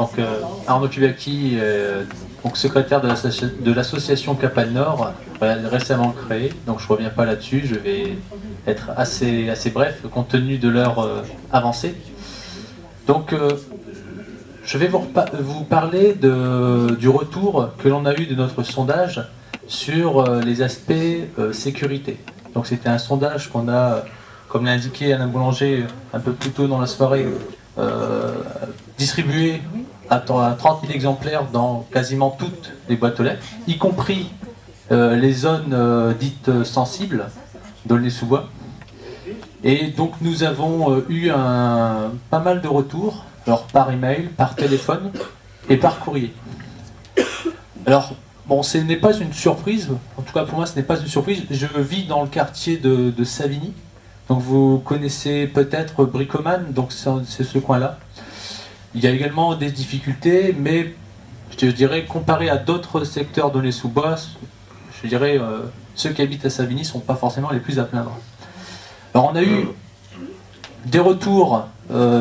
Donc Arnaud Kubaki, donc secrétaire de l'association Capal Nord, récemment créée. Donc je ne reviens pas là-dessus, je vais être assez bref compte tenu de leur avancée. Donc je vais vous parler du retour que l'on a eu de notre sondage sur les aspects sécurité. Donc c'était un sondage qu'on a, comme l'a indiqué Alain Boulanger un peu plus tôt dans la soirée, distribué à 30 000 exemplaires dans quasiment toutes les boîtes aux lettres, y compris les zones dites sensibles, d'Aulnay-sous-Bois. Et donc nous avons eu pas mal de retours, alors par email, par téléphone et par courrier. Alors, bon, ce n'est pas une surprise, en tout cas pour moi ce n'est pas une surprise, je vis dans le quartier de Savigny, donc vous connaissez peut-être Bricoman, donc c'est ce coin-là. Il y a également des difficultés, mais je dirais comparé à d'autres secteurs d'Aulnay-sous-Bois, je dirais ceux qui habitent à Savigny ne sont pas forcément les plus à plaindre. Alors on a eu des retours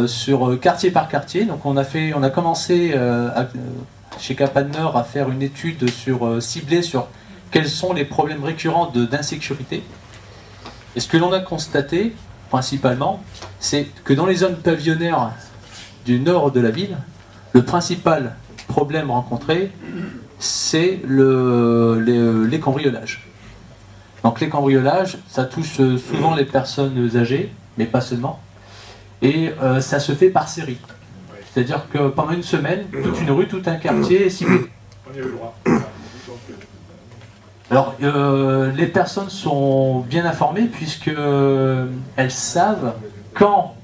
sur quartier par quartier, donc on a commencé chez Capal Nord à faire une étude ciblée sur quels sont les problèmes récurrents d'insécurité. Et ce que l'on a constaté, principalement, c'est que dans les zones pavillonnaires du nord de la ville, le principal problème rencontré, c'est les cambriolages. Donc les cambriolages, ça touche souvent les personnes âgées, mais pas seulement, et ça se fait par série. C'est-à-dire que pendant une semaine, toute une rue, tout un quartier est ciblé. Alors, les personnes sont bien informées puisqu'elles savent quand,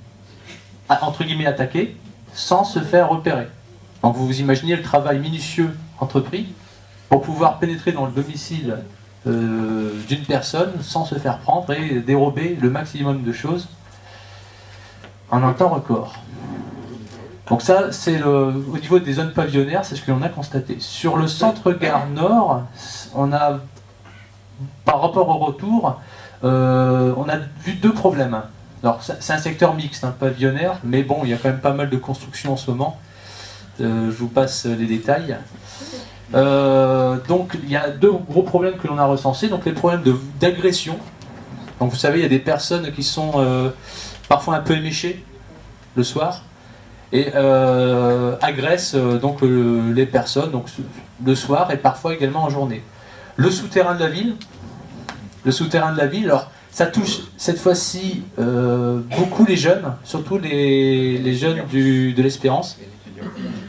entre guillemets, attaquer sans se faire repérer. Donc vous vous imaginez le travail minutieux entrepris pour pouvoir pénétrer dans le domicile d'une personne sans se faire prendre et dérober le maximum de choses en un temps record. Donc ça, c'est au niveau des zones pavillonnaires, c'est ce que l'on a constaté. Sur le centre-gare nord, on a, par rapport au retour, on a vu deux problèmes. Alors c'est un secteur mixte, pavillonnaire, mais bon, il y a quand même pas mal de constructions en ce moment. Je vous passe les détails. Donc il y a deux gros problèmes que l'on a recensés. Donc les problèmes d'agression. Donc vous savez, il y a des personnes qui sont parfois un peu éméchées le soir et agressent donc les personnes donc, le soir et parfois également en journée. Le souterrain de la ville. Alors ça touche cette fois-ci beaucoup les jeunes, surtout les jeunes de l'Espérance,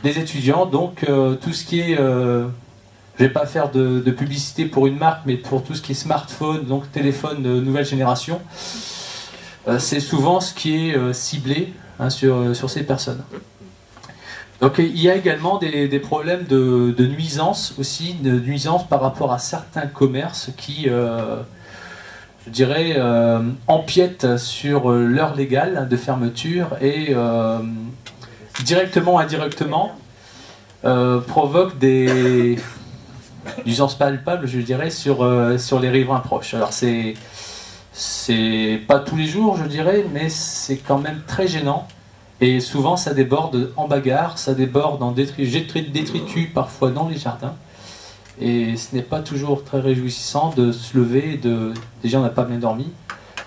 les étudiants, donc tout ce qui est, je ne vais pas faire de publicité pour une marque, mais pour tout ce qui est smartphone, donc téléphone de nouvelle génération, c'est souvent ce qui est ciblé sur ces personnes. Donc il y a également des problèmes de nuisance aussi, de nuisance par rapport à certains commerces qui... je dirais, empiètent sur l'heure légale de fermeture et directement ou indirectement provoquent des nuisances palpables, je dirais, sur les riverains proches. Alors c'est pas tous les jours, je dirais, mais c'est quand même très gênant. Et souvent ça déborde en bagarre, ça déborde en détritus parfois dans les jardins. Et ce n'est pas toujours très réjouissant de se lever, déjà on n'a pas bien dormi,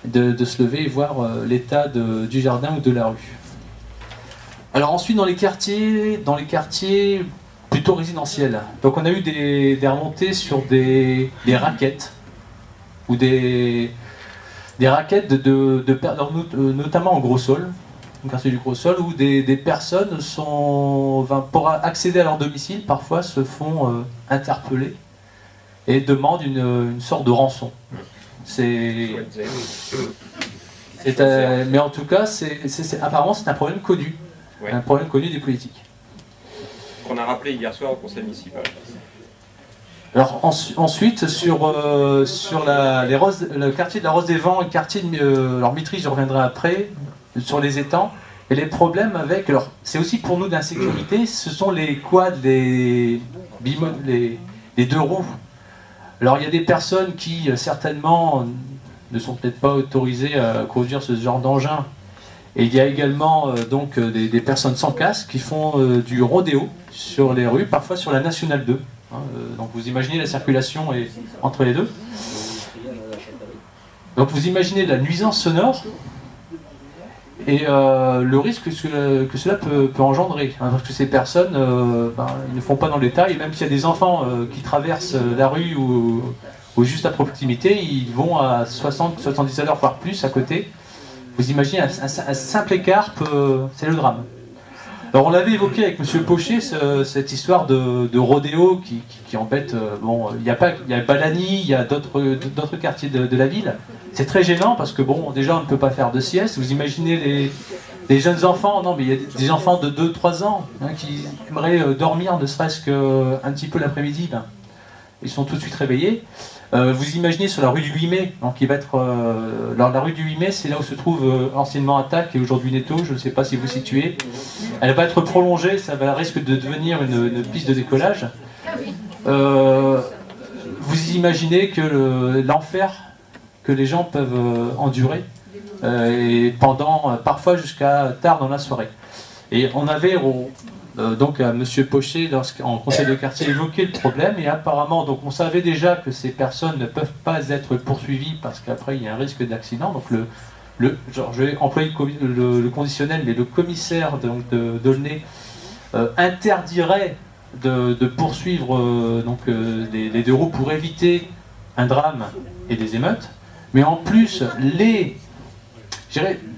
de se lever et voir l'état du jardin ou de la rue. Alors ensuite dans les quartiers plutôt résidentiels, donc on a eu des remontées sur des raquettes, ou des raquettes notamment en Gros Sol, au quartier du Gros Sol, où des personnes pour accéder à leur domicile, parfois se font interpeller et demandent une sorte de rançon. Mais en tout cas, apparemment c'est un problème connu, ouais. Un problème connu des politiques. Qu'on a rappelé hier soir au conseil municipal. Alors ensuite sur le quartier de la Rose des Vents, le quartier de Mitry, je reviendrai après, sur les étangs, et les problèmes avec, alors c'est aussi pour nous d'insécurité, ce sont les quads, les deux roues. Alors il y a des personnes qui certainement ne sont peut-être pas autorisées à conduire ce genre d'engin Et il y a également donc des personnes sans casque qui font du rodéo sur les rues, parfois sur la Nationale 2. Donc vous imaginez la circulation entre les deux. Donc vous imaginez la nuisance sonore et le risque que cela peut engendrer. Parce que ces personnes, ils ne font pas dans le détail, et même s'il y a des enfants qui traversent la rue ou juste à proximité, ils vont à 60-70 à l'heure, voire plus à côté. Vous imaginez un simple écart, c'est le drame. Alors on l'avait évoqué avec M. Pochet, cette histoire de rodéo qui embête. Bon, il y a Balani, il y a d'autres quartiers de la ville. C'est très gênant parce que bon, déjà on ne peut pas faire de sieste. Vous imaginez les jeunes enfants, non mais il y a des enfants de 2-3 ans qui aimeraient dormir ne serait-ce qu'un petit peu l'après-midi. Ils sont tout de suite réveillés. Vous imaginez sur la rue du 8 mai, donc qui va être la rue du 8 mai, c'est là où se trouve anciennement Attaque et aujourd'hui Netto, je ne sais pas si vous situez. Elle va être prolongée, ça risque de devenir une piste de décollage. Vous imaginez que l'enfer que les gens peuvent endurer et pendant parfois jusqu'à tard dans la soirée. Et on avait donc M. Pochet, en conseil de quartier, évoqué le problème, et apparemment, donc on savait déjà que ces personnes ne peuvent pas être poursuivies parce qu'après il y a un risque d'accident. Donc je vais employer le conditionnel, mais le commissaire d'Aulnay interdirait de poursuivre les deux roues pour éviter un drame et des émeutes. Mais en plus,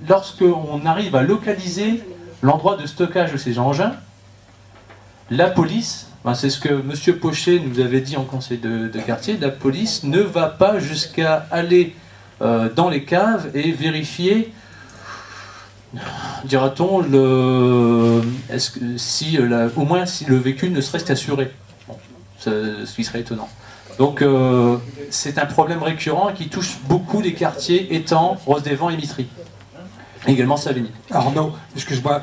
lorsqu'on arrive à localiser l'endroit de stockage de ces engins, la police, c'est ce que M. Pochet nous avait dit en conseil de quartier, la police ne va pas jusqu'à aller dans les caves et vérifier, dira-t-on, au moins si le véhicule ne serait assuré. Bon, ce qui serait étonnant. Donc c'est un problème récurrent qui touche beaucoup les quartiers Étang, Rose des Vents et Mitry. Également Savigny. Arnaud, excuse-moi,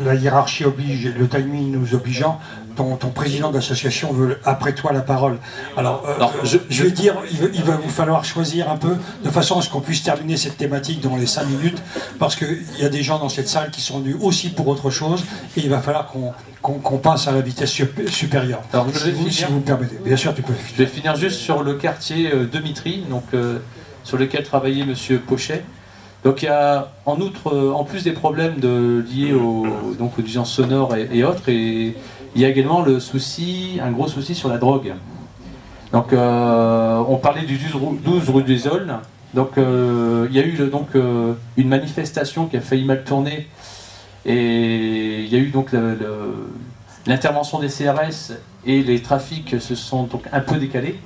la hiérarchie oblige, le timing nous obligeant, ton président d'association veut après toi la parole. Alors, je vais dire, il va vous falloir choisir un peu, de façon à ce qu'on puisse terminer cette thématique dans les 5 minutes, parce qu'il y a des gens dans cette salle qui sont venus aussi pour autre chose, et il va falloir qu'on passe à la vitesse supérieure. Alors, si vous me permettez. Bien sûr, tu peux finir. Je vais finir juste sur le quartier de Mitry, donc, sur lequel travaillait M. Pochet. Donc il y a en outre, en plus des problèmes liés aux nuisances sonores et autres, et il y a également un gros souci sur la drogue. Donc on parlait du 12 rue des Aulnes. Donc il y a eu une manifestation qui a failli mal tourner, et il y a eu donc l'intervention des CRS, et les trafics se sont donc un peu décalés.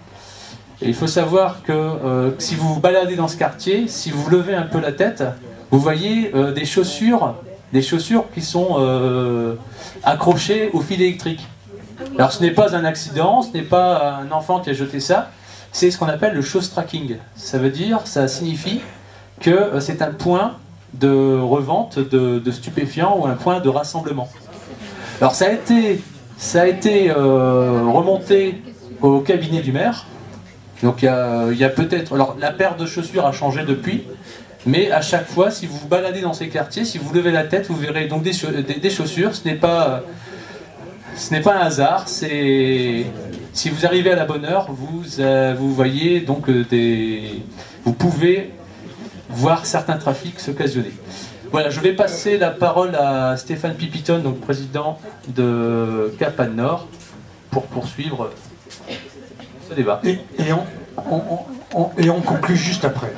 Et il faut savoir que si vous vous baladez dans ce quartier, si vous levez un peu la tête, vous voyez des chaussures qui sont accrochées au fil électrique. Alors ce n'est pas un accident, ce n'est pas un enfant qui a jeté ça, c'est ce qu'on appelle le shows tracking. Ça signifie que c'est un point de revente de stupéfiants ou un point de rassemblement. Alors ça a été remonté au cabinet du maire. Donc il y a peut-être... Alors la paire de chaussures a changé depuis, mais à chaque fois, si vous vous baladez dans ces quartiers, si vous levez la tête, vous verrez donc des chaussures. Ce n'est pas un hasard. Si vous arrivez à la bonne heure, vous voyez donc vous pouvez voir certains trafics s'occasionner. Voilà, je vais passer la parole à Stéphane Pipiton, donc président de Cap-Anne Nord, pour poursuivre ce débat. Et on conclut juste après.